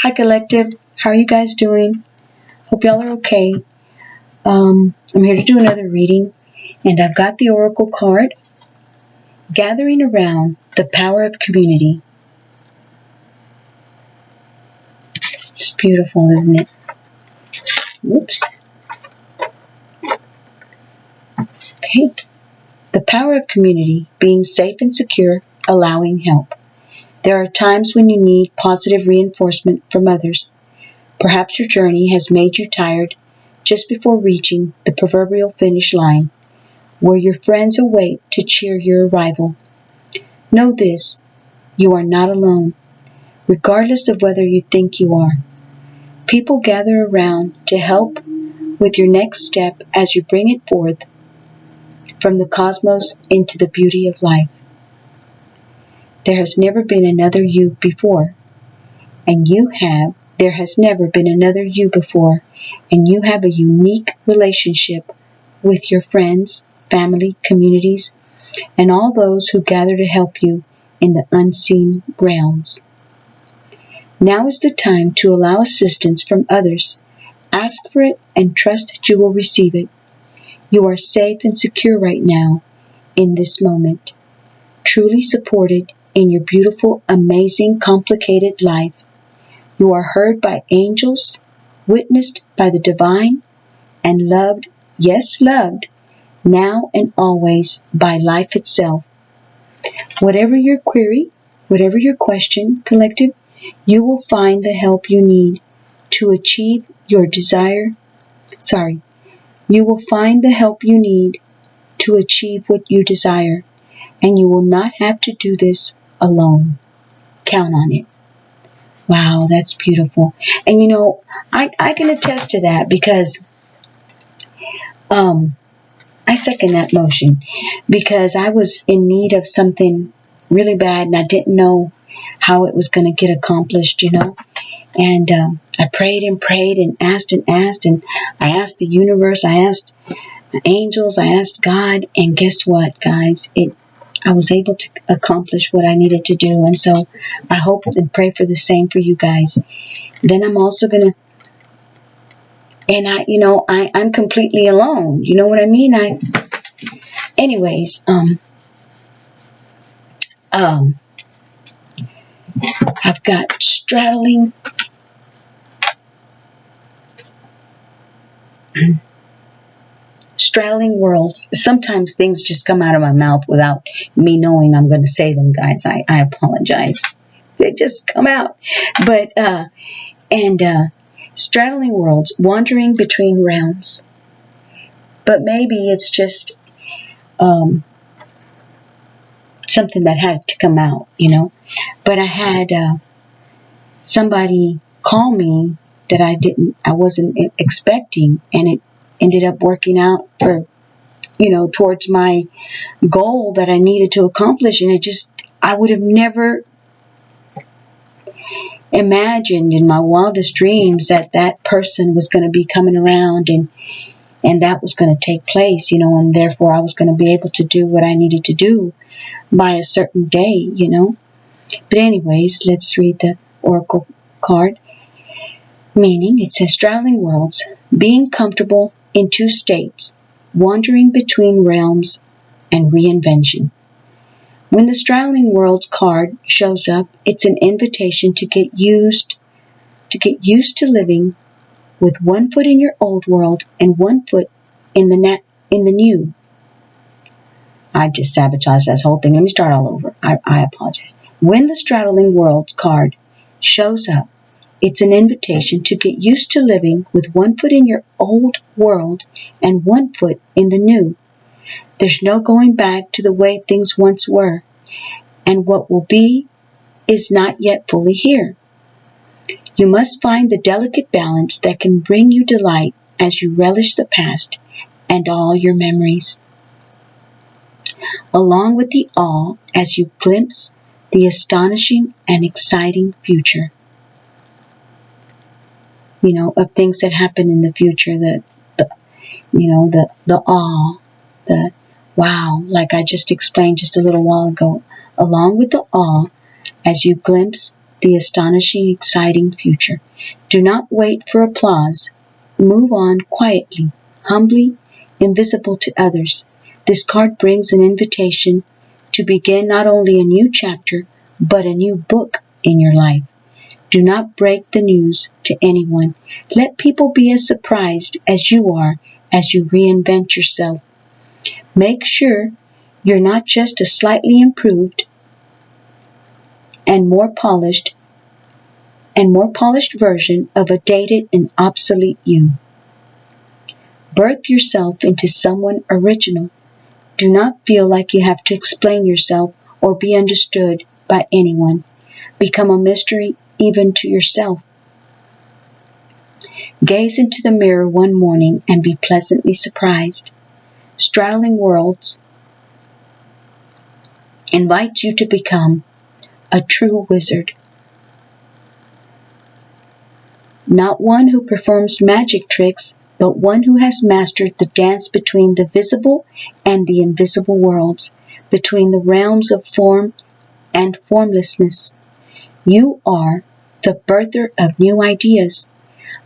Hi Collective, how are you guys doing? Hope y'all are okay. I'm here to do another reading, and I've got the Oracle card, Gathering Around the Power of Community. It's beautiful, isn't it? Whoops. Okay. The power of community, being safe and secure, allowing help. There are times when you need positive reinforcement from others. Perhaps your journey has made you tired just before reaching the proverbial finish line, where your friends await to cheer your arrival. Know this, you are not alone, regardless of whether you think you are. People gather around to help with your next step as you bring it forth from the cosmos into the beauty of life. There has never been another you before, and there has never been another you before, and you have a unique relationship with your friends, family, communities, and all those who gather to help you in the unseen realms. Now is the time to allow assistance from others. Ask for it and trust that you will receive it. You are safe and secure right now, in this moment, truly supported in your beautiful, amazing, complicated life. You are heard by angels, witnessed by the divine, and loved, yes, loved, now and always by life itself. Whatever your query, whatever your question, Collective, you will find the help you need to achieve your desire. You will find the help you need to achieve what you desire, and you will not have to do this alone. Count on it. Wow, that's beautiful. And you know, I can attest to that because I second that motion, because I was in need of something really bad and I didn't know how it was going to get accomplished, And I prayed and asked, and I asked the universe, I asked the angels, I asked God, and guess what, guys? I was able to accomplish what I needed to do, and so I hope and pray for the same for you guys. Then I'm also gonna, and I'm completely alone. You know what I mean? Anyways, I've got straddling worlds. Sometimes things just come out of my mouth without me knowing I'm going to say them, guys. I apologize. They just come out. But, straddling worlds, wandering between realms. But maybe it's just something that had to come out, But I had somebody call me that I wasn't expecting, and it ended up working out for, towards my goal that I needed to accomplish. And I would have never imagined in my wildest dreams that person was going to be coming around and that was going to take place, and therefore I was going to be able to do what I needed to do by a certain day, But anyways, let's read the Oracle card. Meaning, it says, straddling worlds, being comfortable in two states, wandering between realms, and reinvention. When the straddling worlds card shows up, it's an invitation to get used to living with one foot in your old world and one foot in the new. I just sabotaged that whole thing. Let me start all over. I apologize. When the straddling worlds card shows up, it's an invitation to get used to living with one foot in your old world and one foot in the new. There's no going back to the way things once were, and what will be is not yet fully here. You must find the delicate balance that can bring you delight as you relish the past and all your memories, along with the awe as you glimpse the astonishing and exciting future. Of things that happen in the future, the awe, the wow, like I just explained just a little while ago, along with the awe as you glimpse the astonishing, exciting future. Do not wait for applause. Move on quietly, humbly, invisible to others. This card brings an invitation to begin not only a new chapter, but a new book in your life. Do not break the news to anyone. Let people be as surprised as you are as you reinvent yourself. Make sure you're not just a slightly improved and more polished version of a dated and obsolete you. Birth yourself into someone original. Do not feel like you have to explain yourself or be understood by anyone. Become a mystery even to yourself. Gaze into the mirror one morning and be pleasantly surprised. Straddling Worlds invites you to become a true wizard. Not one who performs magic tricks, but one who has mastered the dance between the visible and the invisible worlds, between the realms of form and formlessness. You are the birther of new ideas,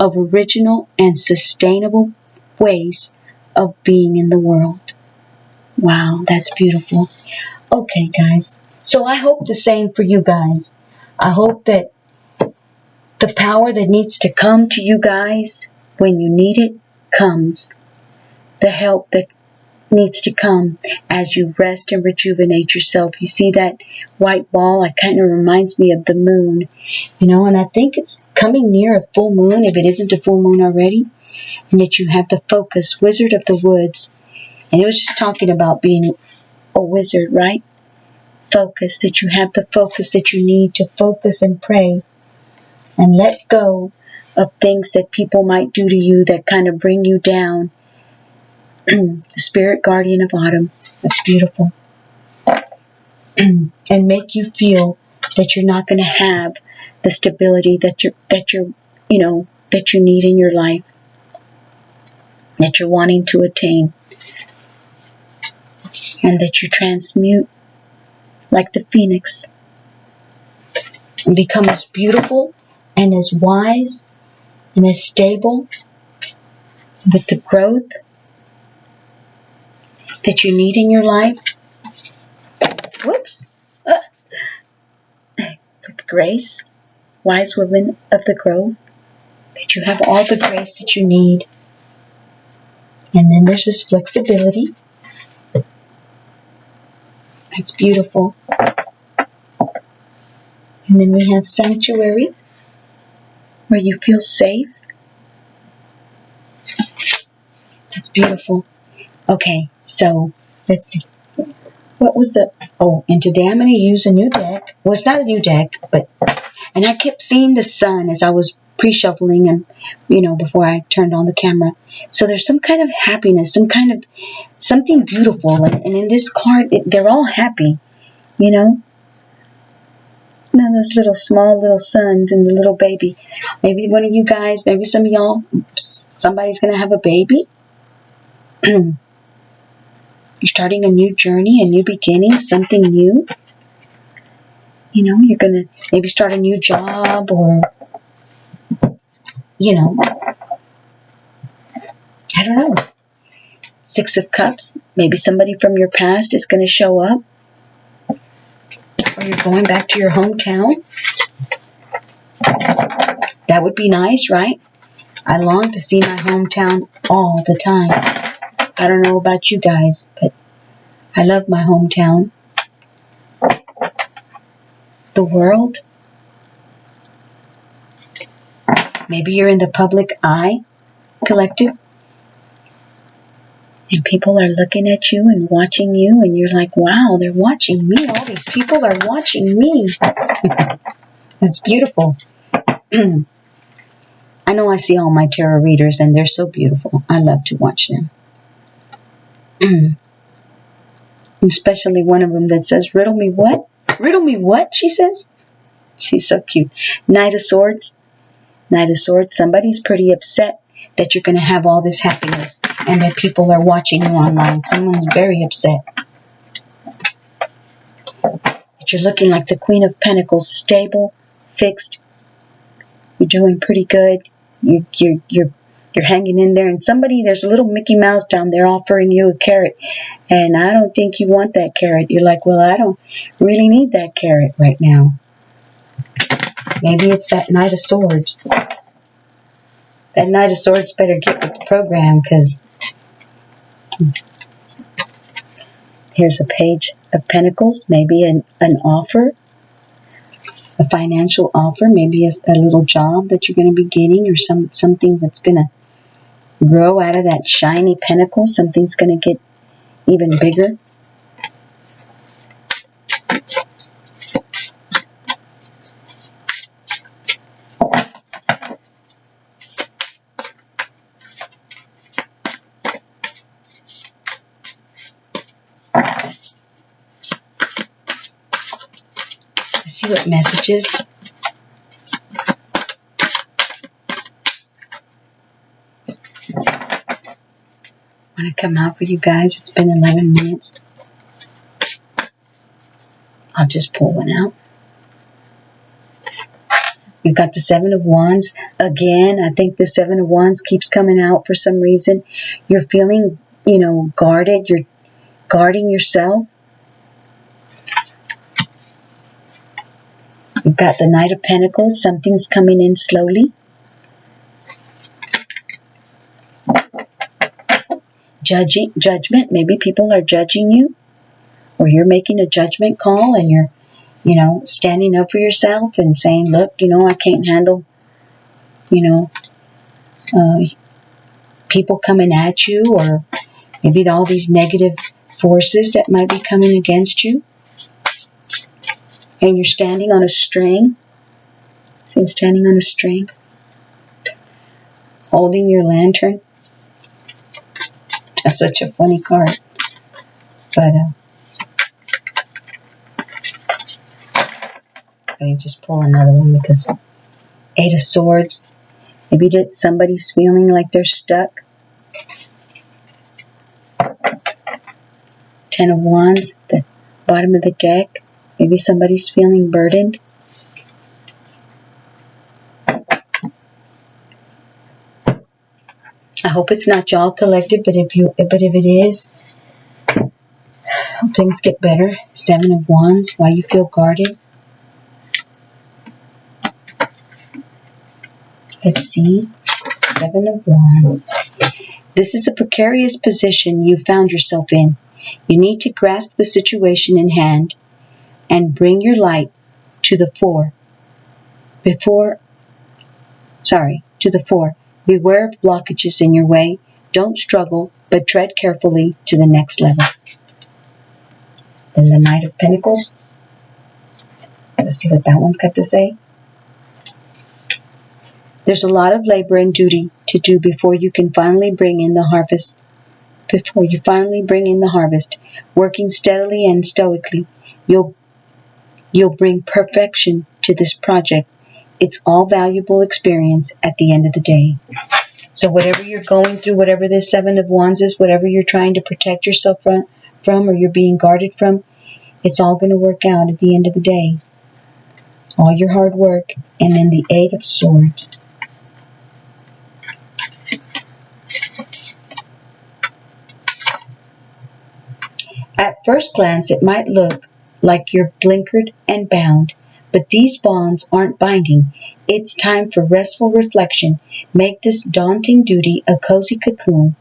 of original and sustainable ways of being in the world. Wow, that's beautiful. Okay, guys. So I hope the same for you guys. I hope that the power that needs to come to you guys when you need it comes. The help that needs to come as you rest and rejuvenate yourself. You see that white ball? It kind of reminds me of the moon, and I think it's coming near a full moon, if it isn't a full moon already, and that you have the focus, Wizard of the Woods. And it was just talking about being a wizard, right? Focus, that you have the focus that you need to focus and pray and let go of things that people might do to you that kind of bring you down. The spirit guardian of autumn. That's beautiful. And make you feel that you're not going to have the stability that you need in your life, that you're wanting to attain, and that you transmute like the phoenix and become as beautiful and as wise and as stable with the growth that you need in your life. Whoops. With grace, wise women of the grove, that you have all the grace that you need. And then there's this flexibility. That's beautiful. And then we have sanctuary, where you feel safe. That's beautiful. Okay, so let's see. What was and today I'm going to use a new deck. Well, it's not a new deck, and I kept seeing the sun as I was pre-shuffling and, before I turned on the camera. So there's some kind of happiness, something beautiful. And in this card, they're all happy, Now those little small little suns and the little baby. Maybe one of you guys, maybe some of y'all, somebody's going to have a baby. You're starting a new journey, a new beginning, something new. You're going to maybe start a new job or, I don't know. Six of Cups. Maybe somebody from your past is going to show up. Or you're going back to your hometown. That would be nice, right? I long to see my hometown all the time. I don't know about you guys, but I love my hometown. The world. Maybe you're in the public eye collective. And people are looking at you and watching you. And you're like, wow, they're watching me. All these people are watching me. That's beautiful. I know I see all my tarot readers and they're so beautiful. I love to watch them. Especially one of them that says, riddle me what? Riddle me what, she says. She's so cute. Knight of Swords. Knight of Swords. Somebody's pretty upset that you're going to have all this happiness and that people are watching you online. Someone's very upset. That you're looking like the Queen of Pentacles. Stable, fixed. You're doing pretty good. You're hanging in there, and there's a little Mickey Mouse down there offering you a carrot, and I don't think you want that carrot. You're like, well, I don't really need that carrot right now. Maybe it's that Knight of Swords. That Knight of Swords better get with the program, because here's a Page of Pentacles, maybe an offer, a financial offer, maybe a little job that you're going to be getting, or something that's going to grow out of that shiny pentacle. Something's going to get even bigger. Let's see what messages. Want to come out for you guys. It's been 11 minutes. I'll just pull one out. You've got the Seven of Wands. Again, I think the Seven of Wands keeps coming out for some reason. You're feeling, guarded. You're guarding yourself. You've got the Knight of Pentacles. Something's coming in slowly. Judgment. Maybe people are judging you, or you're making a judgment call, and you're, standing up for yourself and saying, look, I can't handle, people coming at you, or maybe all these negative forces that might be coming against you. And you're standing on a string. So you're standing on a string, holding your lantern. That's such a funny card. But let me just pull another one, because Eight of Swords. Maybe somebody's feeling like they're stuck. Ten of Wands, the bottom of the deck. Maybe somebody's feeling burdened. I hope it's not y'all collective, but if it is, hope things get better. Seven of Wands, why you feel guarded. Let's see. Seven of Wands. This is a precarious position you found yourself in. You need to grasp the situation in hand and bring your light to the fore. To the fore. Beware of blockages in your way. Don't struggle, but tread carefully to the next level. Then the Knight of Pentacles. Let's see what that one's got to say. There's a lot of labor and duty to do before you can finally bring in the harvest. Working steadily and stoically, you'll bring perfection to this project. It's all valuable experience at the end of the day. So whatever you're going through, whatever this Seven of Wands is, whatever you're trying to protect yourself from, or you're being guarded from, it's all going to work out at the end of the day. All your hard work. And then the Eight of Swords. At first glance, it might look like you're blinkered and bound, but these bonds aren't binding. It's time for restful reflection. Make this daunting duty a cozy cocoon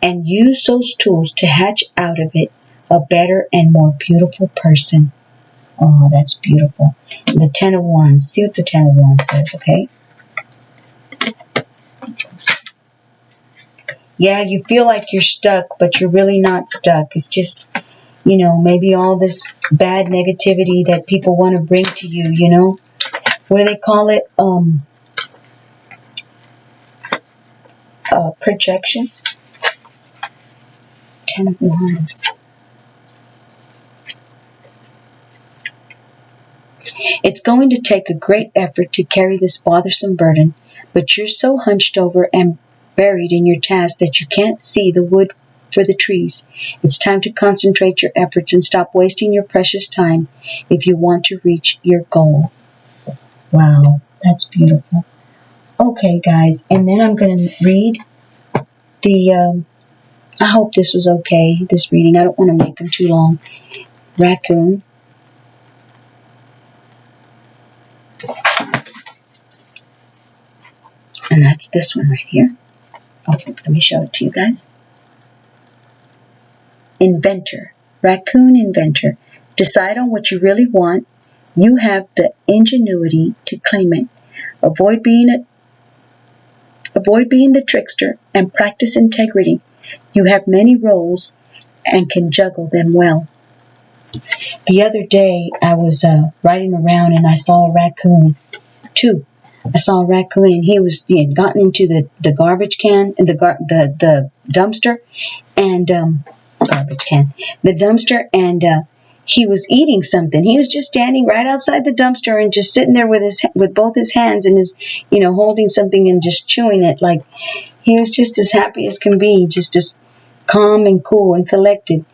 and use those tools to hatch out of it a better and more beautiful person. Oh, that's beautiful. And the Ten of Wands. See what the Ten of Wands says, okay? Yeah, you feel like you're stuck, but you're really not stuck. It's just, maybe all this bad negativity that people want to bring to you, What do they call it? Projection. Ten of Wands. It's going to take a great effort to carry this bothersome burden, but you're so hunched over and buried in your task that you can't see the wood for the trees. It's time to concentrate your efforts and stop wasting your precious time if you want to reach your goal. Wow, that's beautiful. Okay, guys, and then I'm going to read the, I hope this was okay, this reading. I don't want to make them too long. Raccoon. And that's this one right here. Okay, let me show it to you guys. Inventor. Raccoon inventor. Decide on what you really want. You have the ingenuity to claim it. Avoid being the trickster and practice integrity. You have many roles and can juggle them well. The other day I was riding around and I saw a raccoon too. I saw a raccoon and he had gotten into the garbage can, the dumpster, and the dumpster, and he was eating something. He was just standing right outside the dumpster and just sitting there with both his hands and his, holding something and just chewing it. Like, he was just as happy as can be, just as calm and cool and collected.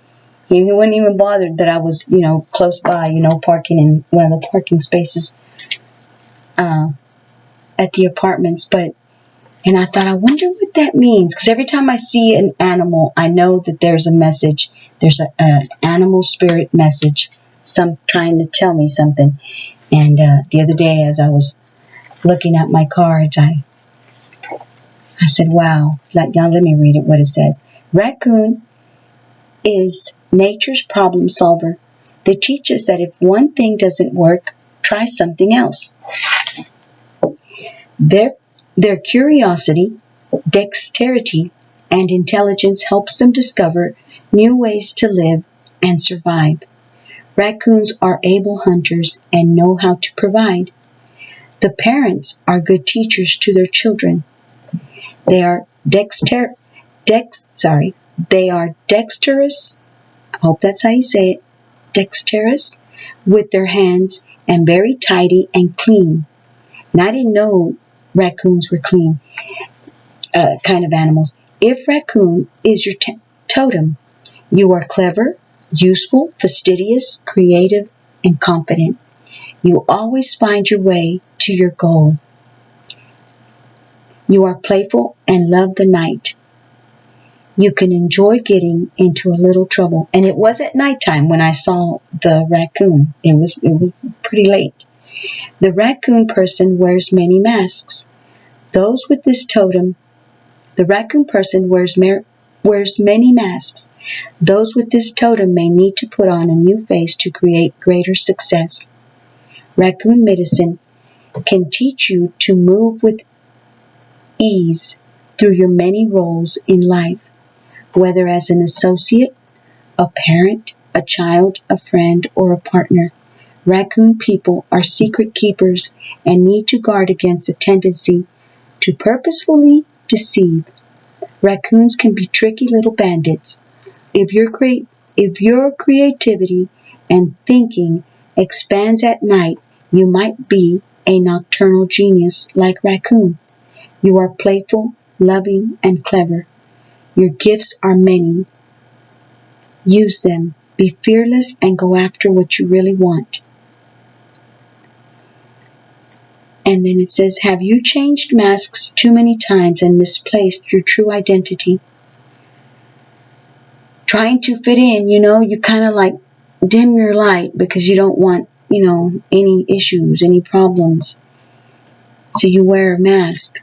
He wasn't even bothered that I was, close by, parking in one of the parking spaces at the apartments. And I thought, I wonder what that means. Because every time I see an animal, I know that there's a message. There's an animal spirit message. Some trying to tell me something. And the other day, as I was looking at my cards, I said, wow. Now let me read it, what it says. Raccoon is nature's problem solver. They teach us that if one thing doesn't work, try something else. Their curiosity, dexterity, and intelligence helps them discover new ways to live and survive. Raccoons are able hunters and know how to provide. The parents are good teachers to their children. They are dexterous. I hope that's how you say it. Dexterous with their hands and very tidy and clean. And I didn't know raccoons were clean kind of animals. If raccoon is your totem, you are clever, useful, fastidious, creative, and confident. You always find your way to your goal. You are playful and love the night. You can enjoy getting into a little trouble. And it was at nighttime when I saw the raccoon. It was pretty late. The raccoon person wears many masks. Those with this totem, the raccoon person wears many masks. Those with this totem may need to put on a new face to create greater success. Raccoon medicine can teach you to move with ease through your many roles in life, whether as an associate, a parent, a child, a friend, or a partner. Raccoon people are secret keepers and need to guard against a tendency to purposefully deceive. Raccoons can be tricky little bandits. If your creativity and thinking expands at night, you might be a nocturnal genius like raccoon. You are playful, loving, and clever. Your gifts are many. Use them. Be fearless and go after what you really want. And then it says, have you changed masks too many times and misplaced your true identity? Trying to fit in, you kind of like dim your light because you don't want, any issues, any problems. So you wear a mask.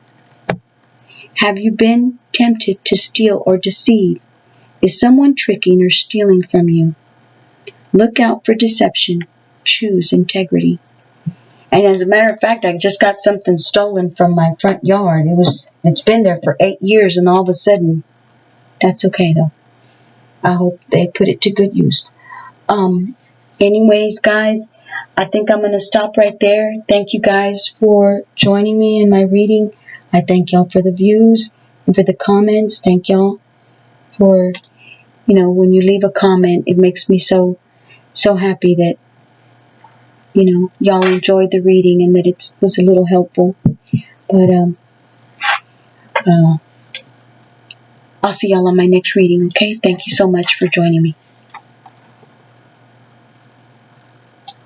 Have you been tempted to steal or deceive? Is someone tricking or stealing from you? Look out for deception. Choose integrity. And as a matter of fact, I just got something stolen from my front yard. It's been there for 8 years, and all of a sudden, that's okay though. I hope they put it to good use. Anyways, guys, I think I'm going to stop right there. Thank you guys for joining me in my reading. I thank y'all for the views and for the comments. Thank y'all for, when you leave a comment, it makes me so happy that, y'all enjoyed the reading and that it was a little helpful. But I'll see y'all on my next reading, okay? Thank you so much for joining me.